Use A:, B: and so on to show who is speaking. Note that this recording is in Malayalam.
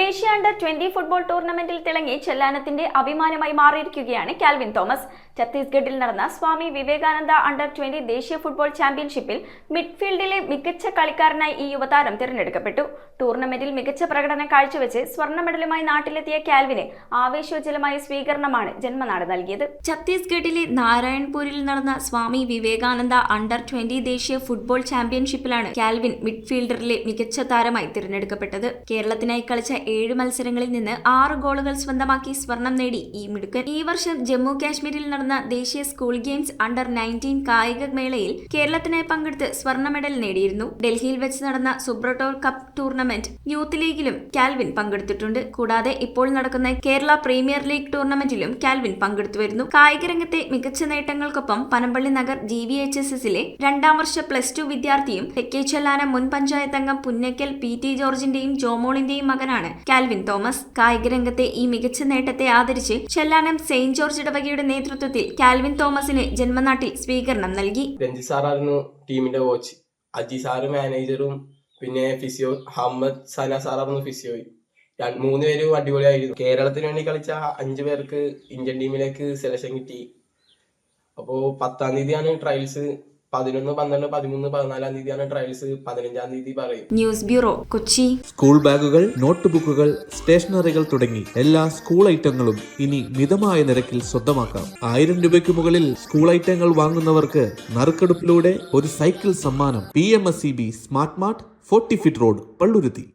A: ദേശീയ അണ്ടർ-20 ഫുട്ബോൾ ടൂർണമെന്റിൽ തിളങ്ങി ചെല്ലാനത്തിന്റെ അഭിമാനമായി മാറിയിരിക്കുകയാണ് കാൽവിൻ തോമസ്. ഛത്തീസ്ഗഡിൽ നടന്ന സ്വാമി വിവേകാനന്ദ അണ്ടർ-20 ദേശീയ ഫുട്ബോൾ ചാമ്പ്യൻഷിപ്പിൽ മിഡ്ഫീൽഡിലെ മികച്ച കളിക്കാരനായി ഈ യുവതാരം തിരഞ്ഞെടുക്കപ്പെട്ടു. ടൂർണമെന്റിൽ മികച്ച പ്രകടനം കാഴ്ചവെച്ച് സ്വർണ്ണ മെഡലുമായി നാട്ടിലെത്തിയ കാൽവിന് ആവേശോജ്വലമായ സ്വീകരണമാണ് ജന്മനാട് നൽകിയത്. ഛത്തീസ്ഗഡിലെ നാരായൺപൂരിൽ നടന്ന സ്വാമി വിവേകാനന്ദ അണ്ടർ-20 ദേശീയ ഫുട്ബോൾ ചാമ്പ്യൻഷിപ്പിലാണ് കാൽവിൻ മിഡ്ഫീൽഡറിലെ മികച്ച താരമായി തിരഞ്ഞെടുക്കപ്പെട്ടത്. കേരളത്തിനായി കളിച്ച 7 മത്സരങ്ങളിൽ നിന്ന് 6 ഗോളുകൾ സ്വന്തമാക്കി സ്വർണം നേടി ഈ മിടുക്കൻ. ഈ വർഷം ജമ്മു കാശ്മീരിൽ നടന്ന ദേശീയ സ്കൂൾ ഗെയിംസ് അണ്ടർ-19 കായിക മേളയിൽ കേരളത്തിനായി പങ്കെടുത്ത് സ്വർണ്ണ മെഡൽ നേടിയിരുന്നു. ഡൽഹിയിൽ വെച്ച് നടന്ന സുബ്രട്ടോർ കപ്പ് ടൂർണമെന്റ് യൂത്ത് ലീഗിലും കാൽവിൻ പങ്കെടുത്തിട്ടുണ്ട്. കൂടാതെ ഇപ്പോൾ നടക്കുന്ന കേരള പ്രീമിയർ ലീഗ് ടൂർണമെന്റിലും കാൽവിൻ പങ്കെടുത്തു വരുന്നു. കായിക രംഗത്തെ മികച്ച നേട്ടങ്ങൾക്കൊപ്പം പനമ്പള്ളി നഗർ GVHSSലെ 2ാം വർഷ +2 വിദ്യാർത്ഥിയും തെക്കേ ചെല്ലാനം മുൻ പഞ്ചായത്ത് അംഗം പുന്നക്കൽ PT ജോർജിന്റെയും ജോമോളിന്റെയും മകനാണ് കാൽവിൻ തോമസ്. കായിക രംഗത്തെ ഈ മികച്ച നേട്ടത്തെ ആദരിച്ച് ചെല്ലാനം സെയിന്റ് ജോർജ് ഇടവകയുടെ നേതൃത്വത്തിൽ കാൽവിൻ തോമസിന് ജന്മനാട്ടിൽ സ്വീകരണം നൽകി.
B: രഞ്ജി സാറായിരുന്നു ടീമിന്റെ കോച്ച്, അജി സാറ് മാനേജറും, പിന്നെ ഫിസിയോ ഹമ്മദ് സന സാറായിരുന്നു ഫിസിയോ. 3 പേരും അടിപൊളിയായിരുന്നു. കേരളത്തിന് വേണ്ടി കളിച്ച 5 പേർക്ക് ഇന്ത്യൻ ടീമിലേക്ക് സെലക്ഷൻ കിട്ടി. അപ്പോൾ 10ാം തീയതിയാണ് ട്രയൽസ്. 11, 12, 13, 14 തീയതിയാണ് ട്രയൽസ്. 15ാം തീയതി പറയും.
A: News bureau, Kochi.
C: സ്കൂൾ ബാഗുകൾ, നോട്ട് ബുക്കുകൾ, സ്റ്റേഷനറികൾ തുടങ്ങി എല്ലാ സ്കൂൾ ഐറ്റങ്ങളും ഇനി മിതമായ നിരക്കിൽ സ്വന്തമാക്കാം. 1000 രൂപയ്ക്ക് മുകളിൽ സ്കൂൾ ഐറ്റങ്ങൾ വാങ്ങുന്നവർക്ക് നറുക്കെടുപ്പിലൂടെ ഒരു സൈക്കിൾ സമ്മാനം. PMSEB smart mart, 40 feet road, Palluruthy.